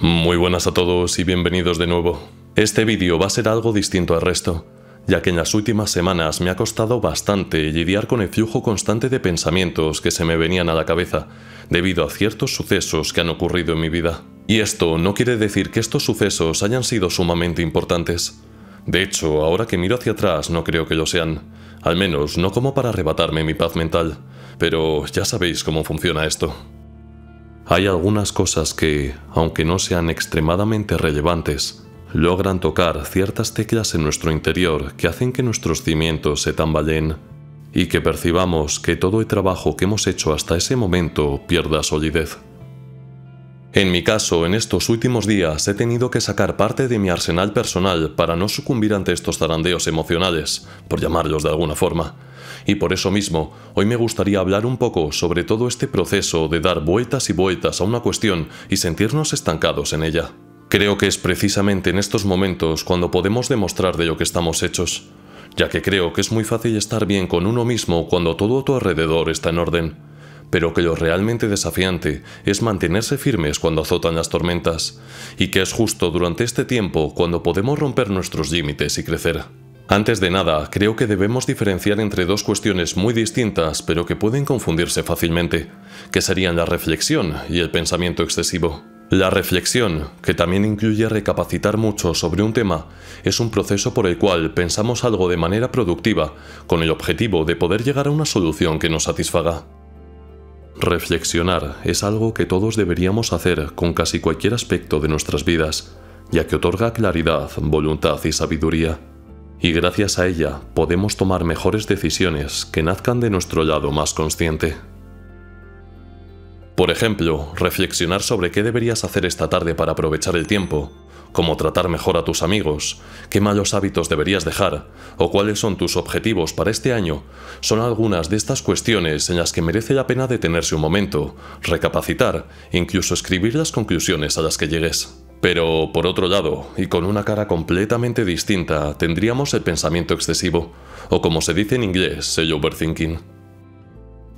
Muy buenas a todos y bienvenidos de nuevo. Este vídeo va a ser algo distinto al resto, ya que en las últimas semanas me ha costado bastante lidiar con el flujo constante de pensamientos que se me venían a la cabeza, debido a ciertos sucesos que han ocurrido en mi vida. Y esto no quiere decir que estos sucesos hayan sido sumamente importantes. De hecho, ahora que miro hacia atrás no creo que lo sean, al menos no como para arrebatarme mi paz mental, pero ya sabéis cómo funciona esto. Hay algunas cosas que, aunque no sean extremadamente relevantes, logran tocar ciertas teclas en nuestro interior que hacen que nuestros cimientos se tambaleen y que percibamos que todo el trabajo que hemos hecho hasta ese momento pierda solidez. En mi caso, en estos últimos días he tenido que sacar parte de mi arsenal personal para no sucumbir ante estos zarandeos emocionales, por llamarlos de alguna forma. Y por eso mismo, hoy me gustaría hablar un poco sobre todo este proceso de dar vueltas y vueltas a una cuestión y sentirnos estancados en ella. Creo que es precisamente en estos momentos cuando podemos demostrar de lo que estamos hechos, ya que creo que es muy fácil estar bien con uno mismo cuando todo a tu alrededor está en orden, pero que lo realmente desafiante es mantenerse firmes cuando azotan las tormentas, y que es justo durante este tiempo cuando podemos romper nuestros límites y crecer. Antes de nada, creo que debemos diferenciar entre dos cuestiones muy distintas pero que pueden confundirse fácilmente, que serían la reflexión y el pensamiento excesivo. La reflexión, que también incluye recapacitar mucho sobre un tema, es un proceso por el cual pensamos algo de manera productiva, con el objetivo de poder llegar a una solución que nos satisfaga. Reflexionar es algo que todos deberíamos hacer con casi cualquier aspecto de nuestras vidas, ya que otorga claridad, voluntad y sabiduría. Y gracias a ella podemos tomar mejores decisiones que nazcan de nuestro lado más consciente. Por ejemplo, reflexionar sobre qué deberías hacer esta tarde para aprovechar el tiempo, cómo tratar mejor a tus amigos, qué malos hábitos deberías dejar, o cuáles son tus objetivos para este año, son algunas de estas cuestiones en las que merece la pena detenerse un momento, recapacitar e incluso escribir las conclusiones a las que llegues. Pero, por otro lado, y con una cara completamente distinta, tendríamos el pensamiento excesivo, o como se dice en inglés, el overthinking.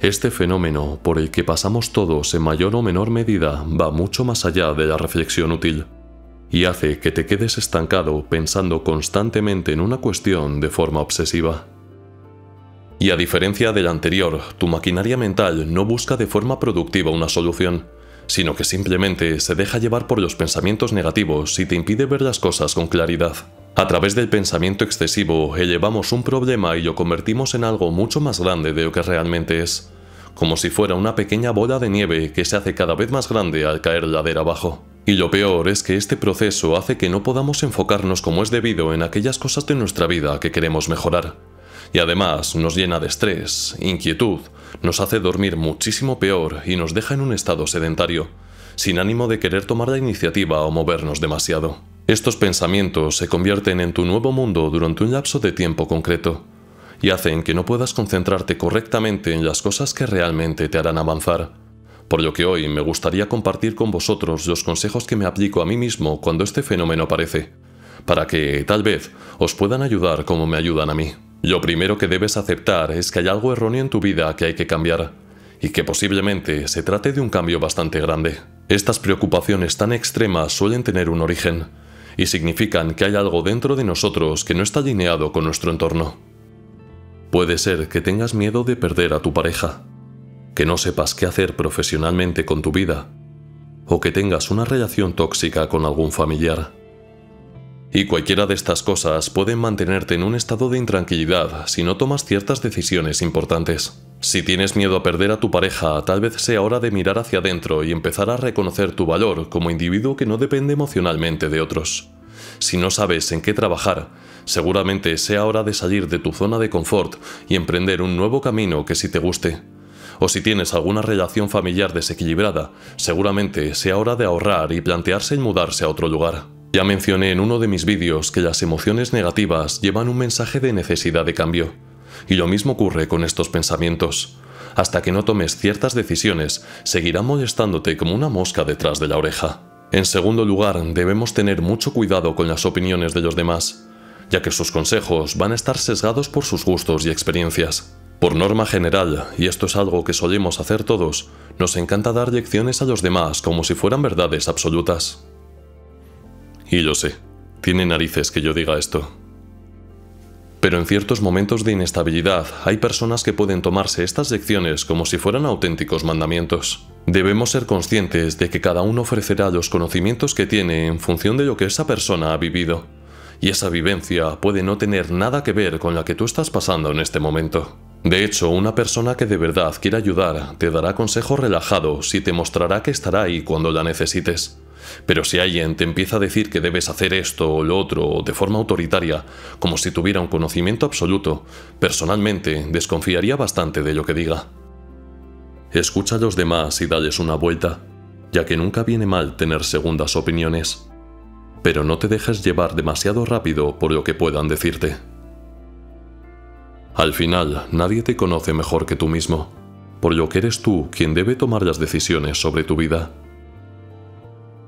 Este fenómeno, por el que pasamos todos en mayor o menor medida, va mucho más allá de la reflexión útil, y hace que te quedes estancado pensando constantemente en una cuestión de forma obsesiva. Y a diferencia del anterior, tu maquinaria mental no busca de forma productiva una solución, sino que simplemente se deja llevar por los pensamientos negativos y te impide ver las cosas con claridad. A través del pensamiento excesivo elevamos un problema y lo convertimos en algo mucho más grande de lo que realmente es, como si fuera una pequeña bola de nieve que se hace cada vez más grande al caer ladera abajo. Y lo peor es que este proceso hace que no podamos enfocarnos como es debido en aquellas cosas de nuestra vida que queremos mejorar. Y además nos llena de estrés, inquietud, nos hace dormir muchísimo peor y nos deja en un estado sedentario, sin ánimo de querer tomar la iniciativa o movernos demasiado. Estos pensamientos se convierten en tu nuevo mundo durante un lapso de tiempo concreto, y hacen que no puedas concentrarte correctamente en las cosas que realmente te harán avanzar. Por lo que hoy me gustaría compartir con vosotros los consejos que me aplico a mí mismo cuando este fenómeno aparece, para que, tal vez, os puedan ayudar como me ayudan a mí. Lo primero que debes aceptar es que hay algo erróneo en tu vida que hay que cambiar, y que posiblemente se trate de un cambio bastante grande. Estas preocupaciones tan extremas suelen tener un origen, y significan que hay algo dentro de nosotros que no está alineado con nuestro entorno. Puede ser que tengas miedo de perder a tu pareja, que no sepas qué hacer profesionalmente con tu vida, o que tengas una relación tóxica con algún familiar. Y cualquiera de estas cosas pueden mantenerte en un estado de intranquilidad si no tomas ciertas decisiones importantes. Si tienes miedo a perder a tu pareja, tal vez sea hora de mirar hacia adentro y empezar a reconocer tu valor como individuo que no depende emocionalmente de otros. Si no sabes en qué trabajar, seguramente sea hora de salir de tu zona de confort y emprender un nuevo camino que sí te guste. O si tienes alguna relación familiar desequilibrada, seguramente sea hora de ahorrar y plantearse en mudarse a otro lugar. Ya mencioné en uno de mis vídeos que las emociones negativas llevan un mensaje de necesidad de cambio, y lo mismo ocurre con estos pensamientos. Hasta que no tomes ciertas decisiones, seguirán molestándote como una mosca detrás de la oreja. En segundo lugar, debemos tener mucho cuidado con las opiniones de los demás, ya que sus consejos van a estar sesgados por sus gustos y experiencias. Por norma general, y esto es algo que solemos hacer todos, nos encanta dar lecciones a los demás como si fueran verdades absolutas. Y lo sé, tiene narices que yo diga esto. Pero en ciertos momentos de inestabilidad hay personas que pueden tomarse estas lecciones como si fueran auténticos mandamientos. Debemos ser conscientes de que cada uno ofrecerá los conocimientos que tiene en función de lo que esa persona ha vivido. Y esa vivencia puede no tener nada que ver con la que tú estás pasando en este momento. De hecho, una persona que de verdad quiere ayudar te dará consejos relajados y te mostrará que estará ahí cuando la necesites. Pero si alguien te empieza a decir que debes hacer esto o lo otro de forma autoritaria, como si tuviera un conocimiento absoluto, personalmente desconfiaría bastante de lo que diga. Escucha a los demás y dales una vuelta, ya que nunca viene mal tener segundas opiniones. Pero no te dejes llevar demasiado rápido por lo que puedan decirte. Al final, nadie te conoce mejor que tú mismo, por lo que eres tú quien debe tomar las decisiones sobre tu vida.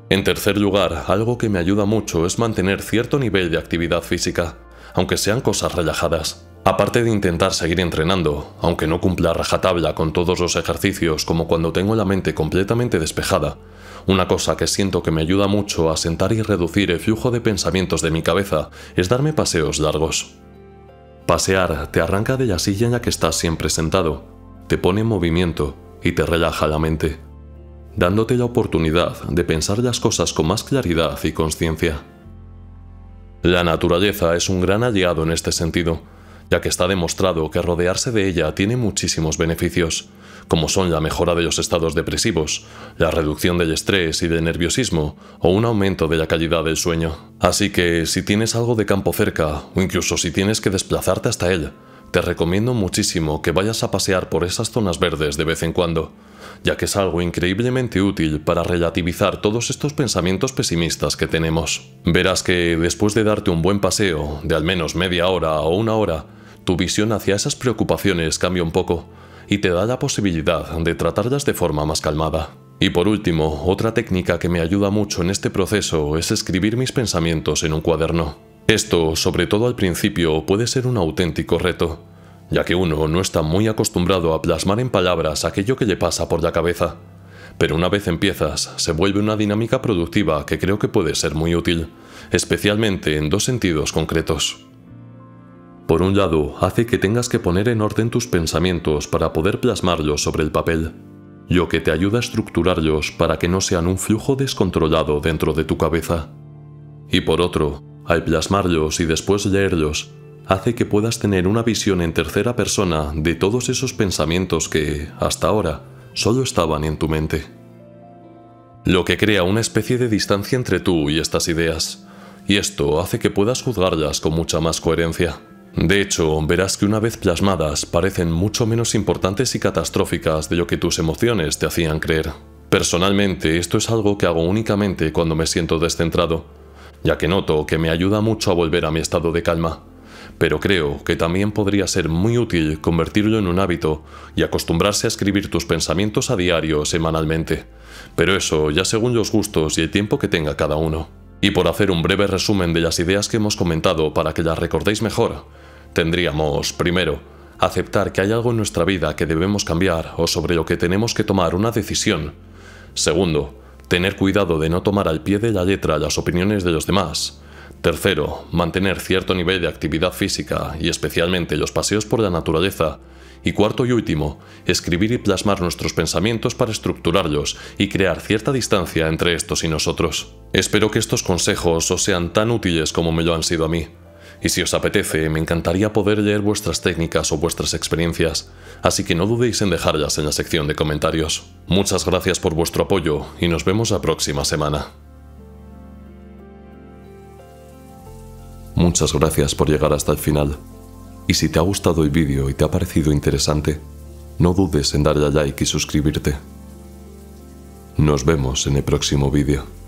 En tercer lugar, algo que me ayuda mucho es mantener cierto nivel de actividad física, aunque sean cosas relajadas. Aparte de intentar seguir entrenando, aunque no cumpla rajatabla con todos los ejercicios como cuando tengo la mente completamente despejada, una cosa que siento que me ayuda mucho a sentar y reducir el flujo de pensamientos de mi cabeza es darme paseos largos. Pasear te arranca de la silla en la que estás siempre sentado, te pone en movimiento y te relaja la mente, dándote la oportunidad de pensar las cosas con más claridad y conciencia. La naturaleza es un gran aliado en este sentido, ya que está demostrado que rodearse de ella tiene muchísimos beneficios, como son la mejora de los estados depresivos, la reducción del estrés y del nerviosismo, o un aumento de la calidad del sueño. Así que, si tienes algo de campo cerca, o incluso si tienes que desplazarte hasta él, te recomiendo muchísimo que vayas a pasear por esas zonas verdes de vez en cuando, ya que es algo increíblemente útil para relativizar todos estos pensamientos pesimistas que tenemos. Verás que, después de darte un buen paseo, de al menos media hora o una hora, tu visión hacia esas preocupaciones cambia un poco, y te da la posibilidad de tratarlas de forma más calmada. Y por último, otra técnica que me ayuda mucho en este proceso es escribir mis pensamientos en un cuaderno. Esto, sobre todo al principio, puede ser un auténtico reto, ya que uno no está muy acostumbrado a plasmar en palabras aquello que le pasa por la cabeza. Pero una vez empiezas, se vuelve una dinámica productiva que creo que puede ser muy útil, especialmente en dos sentidos concretos. Por un lado, hace que tengas que poner en orden tus pensamientos para poder plasmarlos sobre el papel, lo que te ayuda a estructurarlos para que no sean un flujo descontrolado dentro de tu cabeza. Y por otro, al plasmarlos y después leerlos, hace que puedas tener una visión en tercera persona de todos esos pensamientos que, hasta ahora, solo estaban en tu mente. Lo que crea una especie de distancia entre tú y estas ideas, y esto hace que puedas juzgarlas con mucha más coherencia. De hecho, verás que una vez plasmadas parecen mucho menos importantes y catastróficas de lo que tus emociones te hacían creer. Personalmente, esto es algo que hago únicamente cuando me siento descentrado, ya que noto que me ayuda mucho a volver a mi estado de calma. Pero creo que también podría ser muy útil convertirlo en un hábito y acostumbrarse a escribir tus pensamientos a diario semanalmente. Pero eso ya según los gustos y el tiempo que tenga cada uno. Y por hacer un breve resumen de las ideas que hemos comentado para que las recordéis mejor, tendríamos, primero, aceptar que hay algo en nuestra vida que debemos cambiar o sobre lo que tenemos que tomar una decisión. Segundo, tener cuidado de no tomar al pie de la letra las opiniones de los demás. Tercero, mantener cierto nivel de actividad física y especialmente los paseos por la naturaleza. Y cuarto y último, escribir y plasmar nuestros pensamientos para estructurarlos y crear cierta distancia entre estos y nosotros. Espero que estos consejos os sean tan útiles como me lo han sido a mí. Y si os apetece, me encantaría poder leer vuestras técnicas o vuestras experiencias, así que no dudéis en dejarlas en la sección de comentarios. Muchas gracias por vuestro apoyo y nos vemos la próxima semana. Muchas gracias por llegar hasta el final. Y si te ha gustado el vídeo y te ha parecido interesante, no dudes en darle a like y suscribirte. Nos vemos en el próximo vídeo.